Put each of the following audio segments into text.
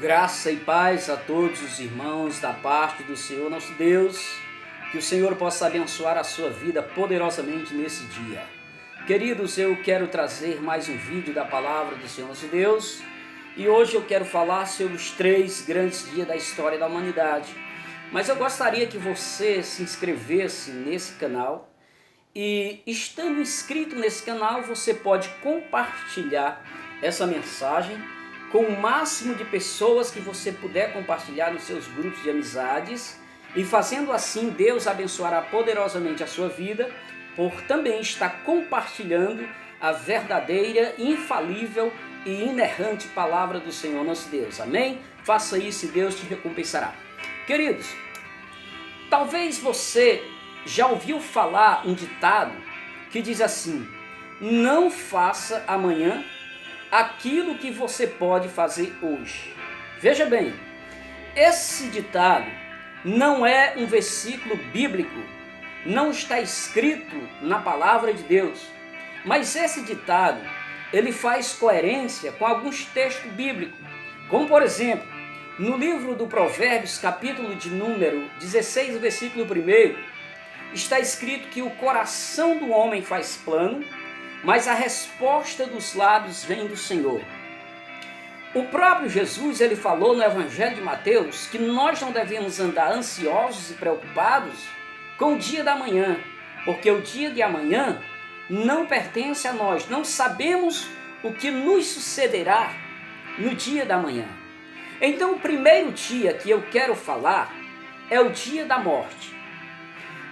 Graça e paz a todos os irmãos da parte do Senhor nosso Deus, que o Senhor possa abençoar a sua vida poderosamente nesse dia. Queridos, eu quero trazer mais um vídeo da palavra do Senhor nosso Deus e hoje eu quero falar sobre os 3 grandes dias da história da humanidade. Mas eu gostaria que você se inscrevesse nesse canal e, estando inscrito nesse canal, você pode compartilhar essa mensagem com o máximo de pessoas que você puder compartilhar nos seus grupos de amizades, e fazendo assim Deus abençoará poderosamente a sua vida por também estar compartilhando a verdadeira, infalível e inerrante palavra do Senhor nosso Deus. Amém? Faça isso e Deus te recompensará. Queridos, talvez você já ouviu falar um ditado que diz assim: não faça amanhã aquilo que você pode fazer hoje. Veja bem, esse ditado não é um versículo bíblico, não está escrito na palavra de Deus, mas esse ditado, ele faz coerência com alguns textos bíblicos, como por exemplo, no livro do Provérbios, capítulo de número 16, versículo 1, está escrito que o coração do homem faz plano, mas a resposta dos lábios vem do Senhor. O próprio Jesus, ele falou no Evangelho de Mateus que nós não devemos andar ansiosos e preocupados com o dia da manhã, porque o dia de amanhã não pertence a nós, não sabemos o que nos sucederá no dia da manhã. Então o primeiro dia que eu quero falar é o dia da morte.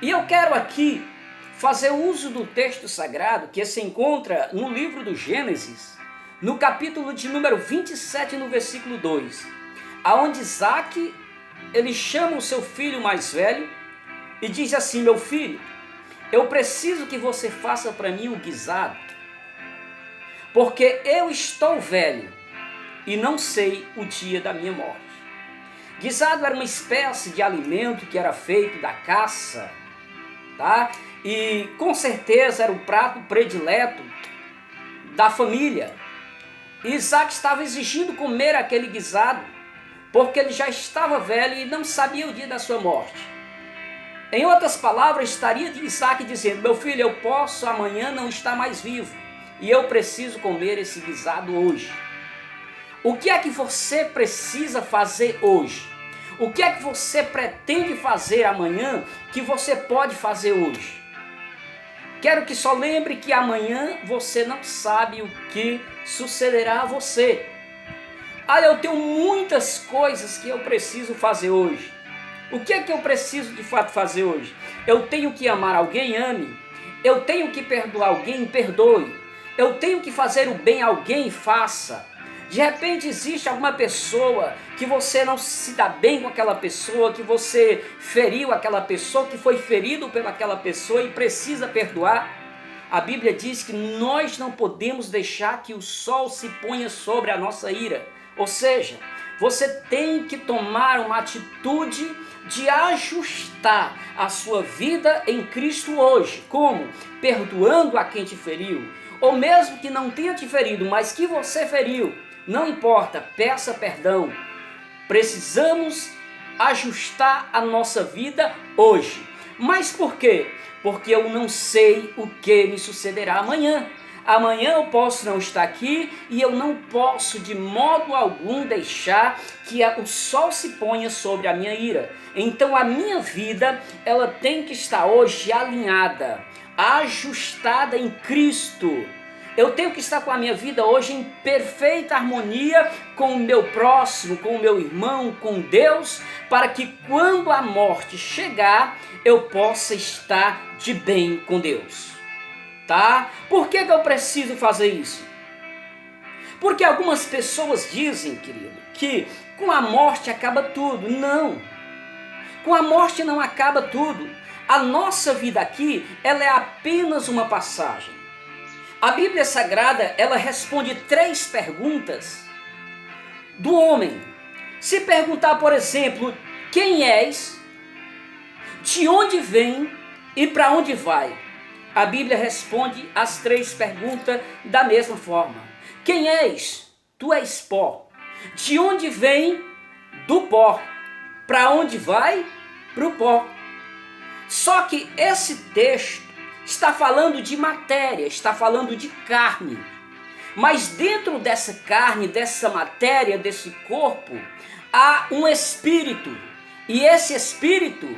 E eu quero aqui fazer uso do texto sagrado que se encontra no livro do Gênesis, no capítulo de número 27, no versículo 2, aonde Isaac, ele chama o seu filho mais velho e diz assim: meu filho, eu preciso que você faça para mim um guisado, porque eu estou velho e não sei o dia da minha morte. Guisado era uma espécie de alimento que era feito da caça, tá? E com certeza era o prato predileto da família. E Isaac estava exigindo comer aquele guisado, porque ele já estava velho e não sabia o dia da sua morte. Em outras palavras, estaria de Isaac dizendo: meu filho, eu posso amanhã não estar mais vivo, e eu preciso comer esse guisado hoje. O que é que você precisa fazer hoje? O que é que você pretende fazer amanhã que você pode fazer hoje? Quero que só lembre que amanhã você não sabe o que sucederá a você. Eu tenho muitas coisas que eu preciso fazer hoje. O que é que eu preciso de fato fazer hoje? Eu tenho que amar alguém, ame. Eu tenho que perdoar alguém, perdoe. Eu tenho que fazer o bem a alguém, faça. De repente existe alguma pessoa que você não se dá bem com aquela pessoa, que você feriu aquela pessoa, que foi ferido pelaquela pessoa e precisa perdoar. A Bíblia diz que nós não podemos deixar que o sol se ponha sobre a nossa ira. Ou seja, você tem que tomar uma atitude de ajustar a sua vida em Cristo hoje. Como? Perdoando a quem te feriu. Ou mesmo que não tenha te ferido, mas que você feriu. Não importa, peça perdão. Precisamos ajustar a nossa vida hoje. Mas por quê? Porque eu não sei o que me sucederá amanhã. Amanhã eu posso não estar aqui e eu não posso de modo algum deixar que o sol se ponha sobre a minha ira. Então a minha vida, ela tem que estar hoje alinhada, ajustada em Cristo. Eu tenho que estar com a minha vida hoje em perfeita harmonia com o meu próximo, com o meu irmão, com Deus, para que quando a morte chegar, eu possa estar de bem com Deus. Tá? Por que eu preciso fazer isso? Porque algumas pessoas dizem, querido, que com a morte acaba tudo. Não. Com a morte não acaba tudo. A nossa vida aqui, ela é apenas uma passagem. A Bíblia Sagrada, ela responde 3 perguntas do homem. Se perguntar, por exemplo, quem és, de onde vem e para onde vai? A Bíblia responde as 3 perguntas da mesma forma. Quem és? Tu és pó. De onde vem? Do pó. Para onde vai? Para o pó. Só que esse texto está falando de matéria, está falando de carne. Mas dentro dessa carne, dessa matéria, desse corpo, há um espírito. E esse espírito,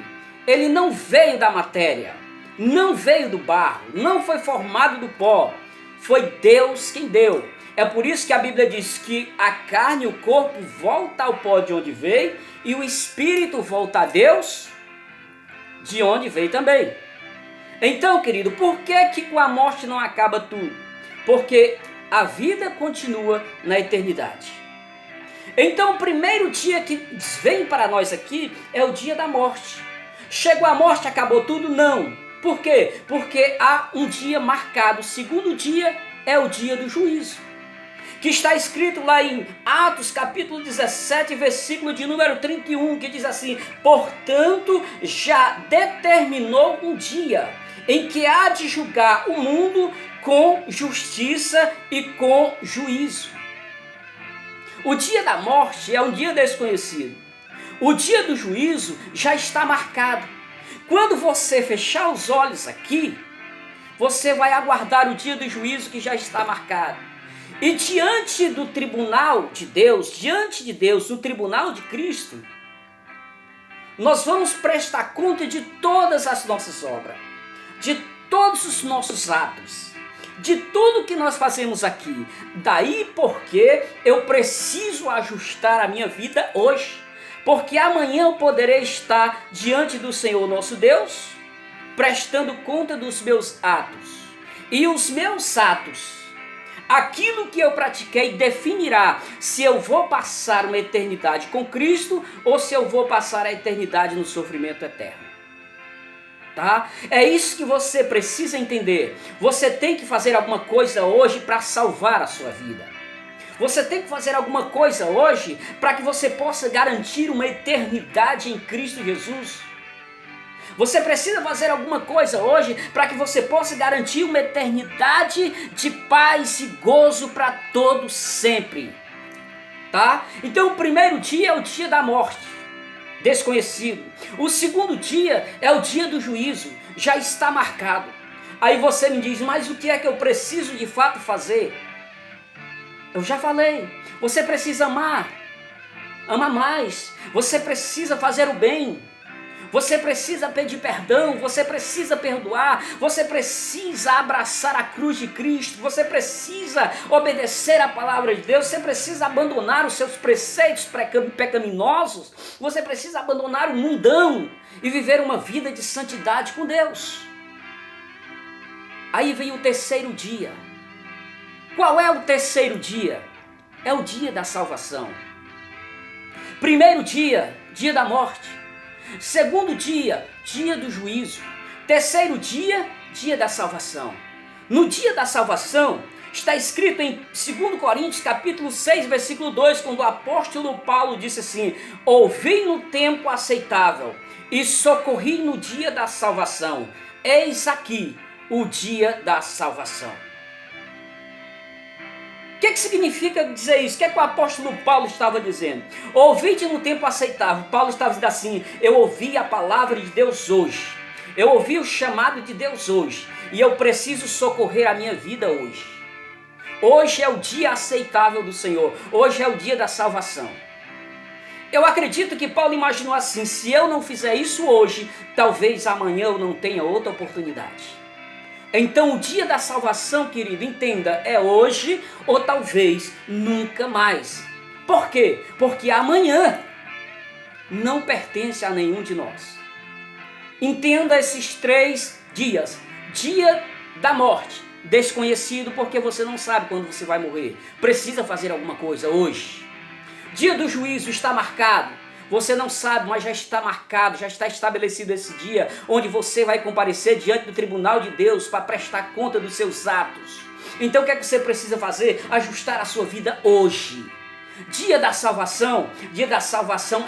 ele não veio da matéria, não veio do barro, não foi formado do pó. Foi Deus quem deu. É por isso que a Bíblia diz que a carne, o corpo, volta ao pó de onde veio, e o espírito volta a Deus, de onde veio também. Então, querido, por que com a morte não acaba tudo? Porque a vida continua na eternidade. Então, o primeiro dia que vem para nós aqui é o dia da morte. Chegou a morte, acabou tudo? Não. Por quê? Porque há um dia marcado. O segundo dia é o dia do juízo, que está escrito lá em Atos capítulo 17, versículo de número 31, que diz assim: portanto, já determinou um dia em que há de julgar o mundo com justiça e com juízo. O dia da morte é um dia desconhecido. O dia do juízo já está marcado. Quando você fechar os olhos aqui, você vai aguardar o dia do juízo que já está marcado. E diante do tribunal de Deus, diante de Deus, no tribunal de Cristo, nós vamos prestar conta de todas as nossas obras, de todos os nossos atos, de tudo que nós fazemos aqui. Daí porque eu preciso ajustar a minha vida hoje, porque amanhã eu poderei estar diante do Senhor nosso Deus, prestando conta dos meus atos. E os meus atos, aquilo que eu pratiquei, definirá se eu vou passar uma eternidade com Cristo ou se eu vou passar a eternidade no sofrimento eterno. Tá? É isso que você precisa entender. Você tem que fazer alguma coisa hoje para salvar a sua vida. Você tem que fazer alguma coisa hoje para que você possa garantir uma eternidade em Cristo Jesus. Você precisa fazer alguma coisa hoje para que você possa garantir uma eternidade de paz e gozo para todos sempre. Tá? Então o primeiro dia é o dia da morte, desconhecido. O segundo dia é o dia do juízo, já está marcado. Aí você me diz: mas o que é que eu preciso de fato fazer? Eu já falei, você precisa amar mais, você precisa fazer o bem, você precisa pedir perdão, você precisa perdoar, você precisa abraçar a cruz de Cristo, você precisa obedecer a palavra de Deus, você precisa abandonar os seus preceitos pecaminosos, você precisa abandonar o mundão e viver uma vida de santidade com Deus. Aí vem o terceiro dia. Qual é o terceiro dia? É o dia da salvação. Primeiro dia, dia da morte. Segundo dia, dia do juízo. Terceiro dia, dia da salvação. No dia da salvação, está escrito em 2 Coríntios capítulo 6, versículo 2, quando o apóstolo Paulo disse assim: ouvi no tempo aceitável e socorri no dia da salvação. Eis aqui o dia da salvação. O que significa dizer isso? O que o apóstolo Paulo estava dizendo? Ouvi-te no tempo aceitável. Paulo estava dizendo assim: eu ouvi a palavra de Deus hoje. Eu ouvi o chamado de Deus hoje. E eu preciso socorrer a minha vida hoje. Hoje é o dia aceitável do Senhor. Hoje é o dia da salvação. Eu acredito que Paulo imaginou assim: se eu não fizer isso hoje, talvez amanhã eu não tenha outra oportunidade. Então o dia da salvação, querido, entenda, é hoje ou talvez nunca mais. Por quê? Porque amanhã não pertence a nenhum de nós. Entenda esses 3 dias. Dia da morte, desconhecido, porque você não sabe quando você vai morrer. Precisa fazer alguma coisa hoje. Dia do juízo está marcado. Você não sabe, mas já está marcado, já está estabelecido esse dia, onde você vai comparecer diante do tribunal de Deus para prestar conta dos seus atos. Então o que é que você precisa fazer? Ajustar a sua vida hoje. Dia da salvação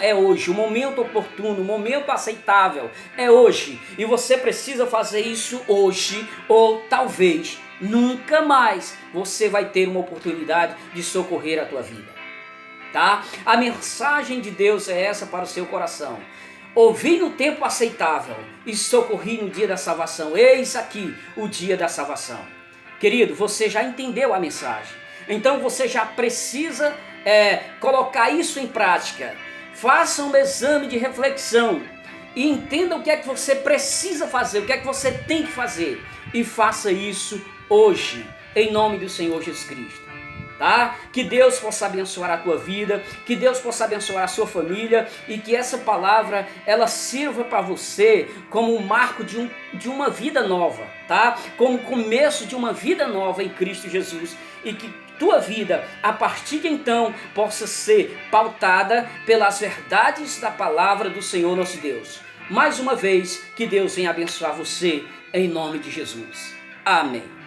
é hoje, o momento oportuno, o momento aceitável é hoje. E você precisa fazer isso hoje, ou talvez nunca mais você vai ter uma oportunidade de socorrer a tua vida. tá? A mensagem de Deus é essa para o seu coração. Ouvi no tempo aceitável e socorri no dia da salvação. Eis aqui o dia da salvação. Querido, você já entendeu a mensagem. Então você já precisa colocar isso em prática. Faça um exame de reflexão e entenda o que é que você precisa fazer, o que é que você tem que fazer. E faça isso hoje, em nome do Senhor Jesus Cristo. Tá? Que Deus possa abençoar a tua vida, que Deus possa abençoar a sua família e que essa palavra ela sirva para você como um marco de uma vida nova, tá? Como o começo de uma vida nova em Cristo Jesus e que tua vida a partir de então possa ser pautada pelas verdades da palavra do Senhor nosso Deus. Mais uma vez, que Deus venha abençoar você em nome de Jesus. Amém.